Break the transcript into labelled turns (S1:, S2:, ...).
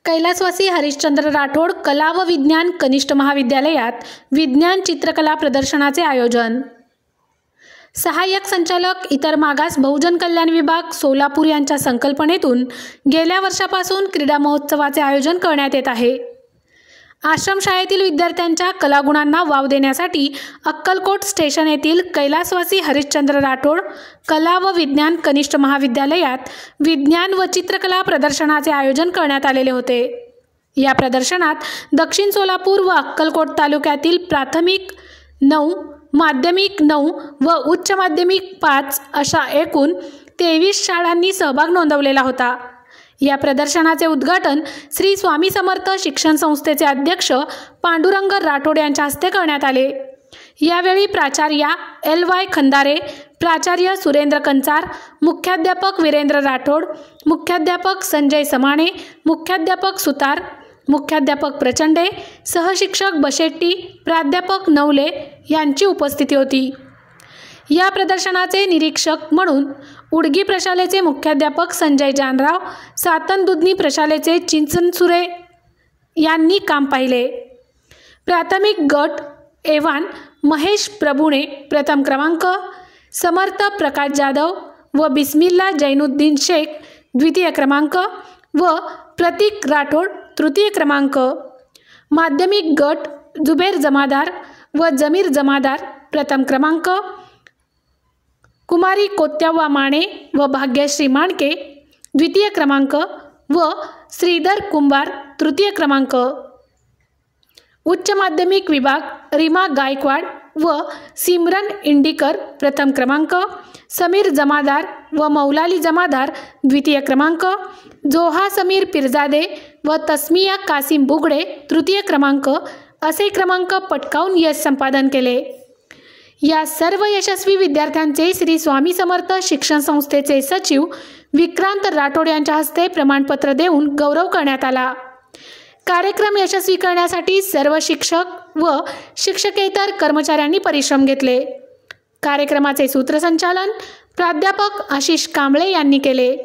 S1: कैलासवासी हरिश्चंद्र राठोड कला व विज्ञान कनिष्ठ महाविद्यालयात विज्ञान चित्रकला प्रदर्शनाचे आयोजन। सहाय्यक संचालक इतर मागास बहुजन कल्याण विभाग सोलापूर यांच्या संकल्पनेतून गेल्या वर्षापासून क्रीडा महोत्सवाचे आयोजन करण्यात येत आहे। आश्रमशाळेतील विद्यार्थ्यांच्या कलागुणांना वाव देण्यासाठी अक्कलकोट स्टेशन येथील कैलासवासी हरिश्चंद्र राठोड कला व विज्ञान कनिष्ठ महाविद्यालयात विज्ञान व चित्रकला प्रदर्शनाचे आयोजन करण्यात आलेले होते। या प्रदर्शनात दक्षिण सोलापूर व अक्कलकोट तालुक्यातील प्राथमिक 9, माध्यमिक 9 व उच्च माध्यमिक 5 अशा एकूण 23 शाळांनी सहभाग नोंदवलेला होता। या प्रदर्शनाचे उद्घाटन श्री स्वामी समर्थ शिक्षण संस्थेचे अध्यक्ष पांडुरंग राठोड यांच्या हस्ते करण्यात आले। यावेळी प्राचार्या LY खंदारे, प्राचार्य सुरेंद्र कंचार, मुख्याध्यापक वीरेंद्र राठोड, मुख्याध्यापक संजय समाणे, मुख्याध्यापक सुतार, मुख्याध्यापक प्रचंडे, सहशिक्षक बशेट्टी, प्राध्यापक नवले यांची उपस्थिती होती। या प्रदर्शनाचे निरीक्षक म्हणून उडगी प्रशालेचे मुख्याध्यापक संजय जानराव, सातन दुधनी प्रशालेचे चिंचनसुरे यांनी काम पाहिले। प्राथमिक गट एवान महेश प्रभुणे प्रथम क्रमांक, समर्थ प्रकाश जाधव व बिस्मिल्ला जैनुद्दीन शेख द्वितीय क्रमांक व प्रतीक राठोड तृतीय क्रमांक। माध्यमिक गट जुबेर जमादार व जमीर जमादार प्रथम क्रमांक, कुमारी कोत्यावा माने व भाग्यश्री माणके द्वितीय क्रमांक व श्रीधर कुंभार तृतीय क्रमांक। उच्च माध्यमिक विभाग रीमा गायकवाड व सिमरन इंडिकर प्रथम क्रमांक, समीर जमादार व मौलाली जमादार द्वितीय क्रमांक, जोहा समीर पिरजादे व तस्मिया कासिम बुगडे तृतीय क्रमांक असे क्रमांक पटकावून यश संपादन केले। या सर्व यशस्वी विद्यार्थ्यांचे श्री स्वामी समर्थ शिक्षण संस्थेचे सचिव विक्रांत राठोड यांच्या हस्ते प्रमाणपत्र देऊन गौरव करण्यात आला। कार्यक्रम यशस्वी करण्यासाठी सर्व शिक्षक व शिक्षकेतर कर्मचाऱ्यांनी परिश्रम घेतले। कार्यक्रमाचे सूत्रसंचालन प्राध्यापक आशिष कांबळे यांनी केले।